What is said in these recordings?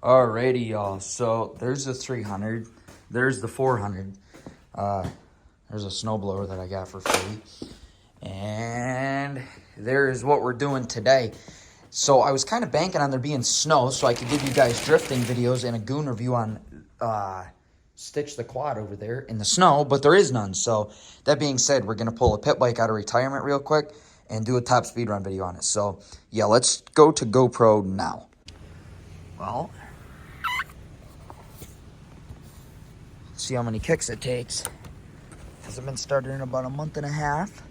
Alrighty, y'all. So there's the 300. There's the 400. There's a snowblower that I got for free. And there's what we're doing today. So I was kind of banking on there being snow so I could give you guys drifting videos and a goon review on Stitch the Quad over there in the snow, but there is none. So that being said, we're going to pull a pit bike out of retirement real quick and do a top speed run video on it. So yeah, let's go to GoPro now. Well, see how many kicks it takes. Hasn't been started in about a month and a half.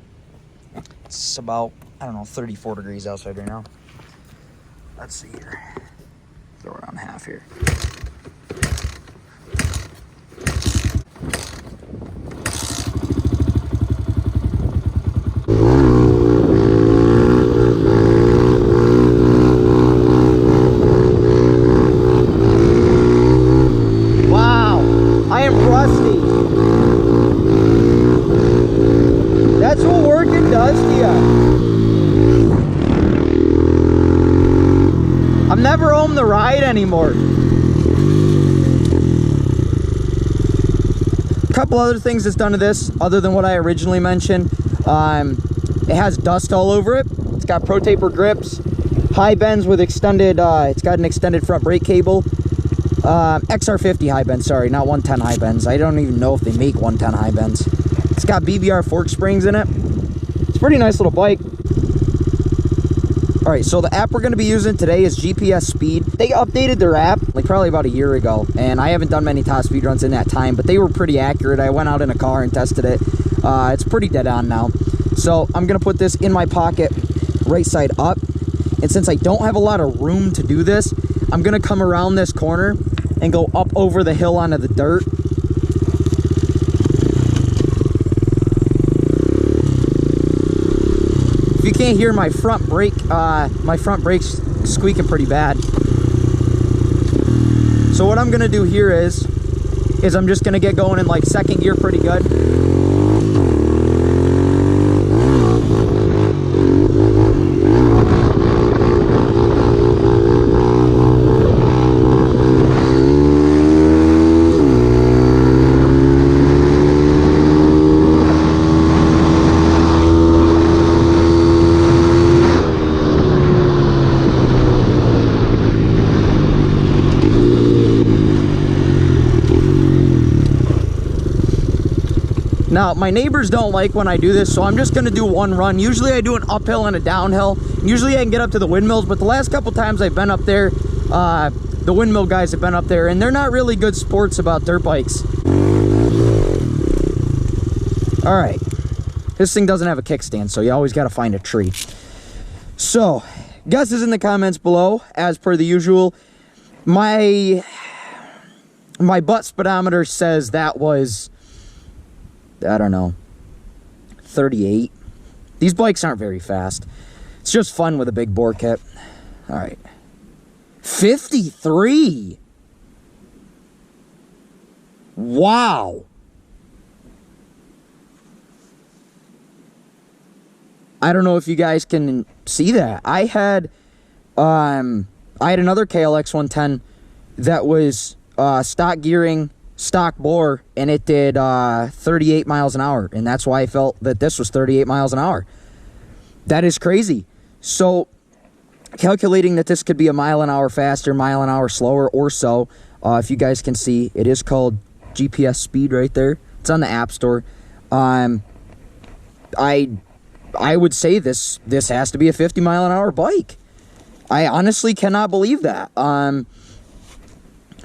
It's about, I don't know, 34 degrees outside right now. Let's see here. Throw it on half here. Wow, I am rusty. That's what working does to you. I'm never home the ride anymore. A couple other things it's done to this, other than what I originally mentioned. It has dust all over it. It's got pro taper grips, high bends with extended, it's got an extended front brake cable. XR50 high bends, sorry, not 110 high bends. I don't even know if they make 110 high bends. It's got BBR fork springs in it. It's a pretty nice little bike. All right, so the app we're going to be using today is GPS Speed. They updated their app like probably about a year ago, and I haven't done many top speed runs in that time, but they were pretty accurate. I went out in a car and tested it. It's pretty dead on now. So I'm going to put this in my pocket right side up, and since I don't have a lot of room to do this, I'm going to come around this corner and go up over the hill onto the dirt. If you can't hear my front brake's squeaking pretty bad. So what I'm gonna do here is I'm just gonna get going in like second gear pretty good. Now, my neighbors don't like when I do this, so I'm just going to do one run. Usually I do an uphill and a downhill. Usually I can get up to the windmills, but the last couple times I've been up there, the windmill guys have been up there, and they're not really good sports about dirt bikes. All right. This thing doesn't have a kickstand, so you always got to find a tree. So, guesses in the comments below, as per the usual. My butt speedometer says that was, I don't know, 38. These bikes aren't very fast. It's just fun with a big bore kit. All right. 53. Wow. I don't know if you guys can see that. I had another KLX110 that was stock gearing, stock bore, and it did 38 miles an hour, and that's why I felt that this was 38 miles an hour. That is crazy. So calculating that this could be a mile an hour faster, mile an hour slower, or so, if you guys can see, it is called GPS Speed right there. It's on the App Store. I would say this has to be a 50 mile an hour bike. I honestly cannot believe that.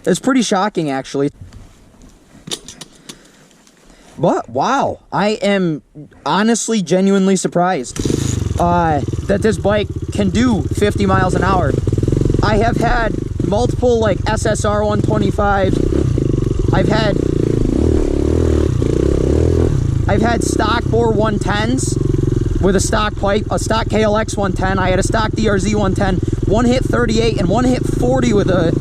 It's pretty shocking, actually. But, wow, I am honestly, genuinely surprised that this bike can do 50 miles an hour. I have had multiple, like, SSR 125s. I've had stock bore 110s with a stock pipe, a stock KLX 110. I had a stock DRZ 110. One hit 38 and one hit 40 with a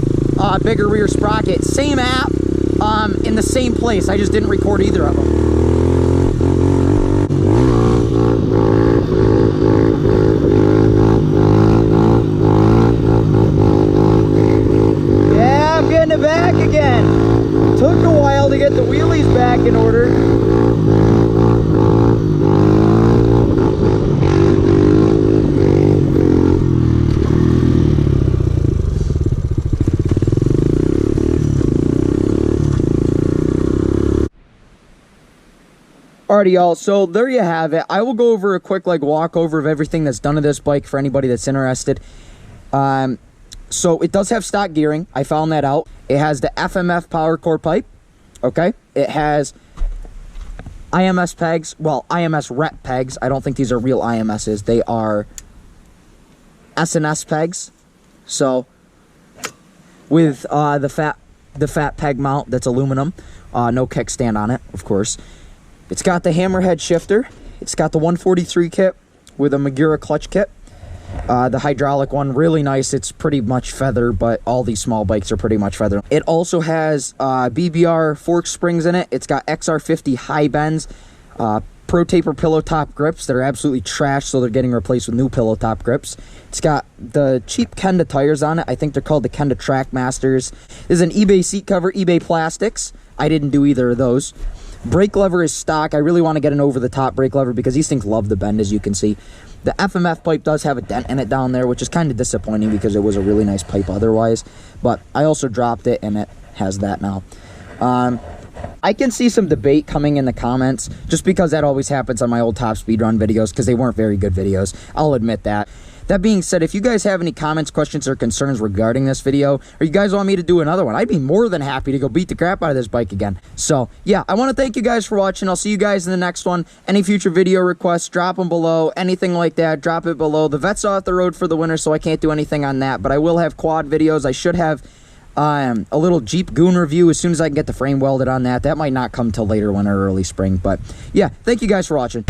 bigger rear sprocket. Same app. In the same place. I just didn't record either of them. Yeah. getting it back again. Took a while to get the wheelies back in order. Alrighty, y'all, so there you have it. I will go over a quick walkover of everything that's done to this bike for anybody that's interested. So it does have stock gearing. I found that out. It has the FMF power core pipe. Okay. It has IMS pegs. Well, IMS rep pegs. I don't think these are real IMSs. They are SNS pegs. So with the fat peg mount that's aluminum. No kickstand on it, of course. It's got the hammerhead shifter. It's got the 143 kit with a Magura clutch kit. The hydraulic one, really nice. It's pretty much feather, but all these small bikes are pretty much feather. It also has BBR fork springs in it. It's got XR50 high bends, Pro Taper pillow top grips that are absolutely trash, so they're getting replaced with new pillow top grips. It's got the cheap Kenda tires on it. I think they're called the Kenda Trackmasters. This is an eBay seat cover, eBay plastics. I didn't do either of those. Brake lever is stock. I really want to get an over-the-top brake lever because these things love the bend, as you can see. The FMF pipe does have a dent in it down there, which is kind of disappointing because it was a really nice pipe otherwise. But I also dropped it, and it has that now. I can see some debate coming in the comments, just because that always happens on my old top speed run videos, because they weren't very good videos. I'll admit that. That being said, if you guys have any comments, questions, or concerns regarding this video, or you guys want me to do another one, I'd be more than happy to go beat the crap out of this bike again. So, yeah, I want to thank you guys for watching. I'll see you guys in the next one. Any future video requests, drop them below. Anything like that, drop it below. The vet's off the road for the winter, so I can't do anything on that, but I will have quad videos. I should have a little Jeep Goon review as soon as I can get the frame welded on that. That might not come till later winter or early spring, but yeah, thank you guys for watching.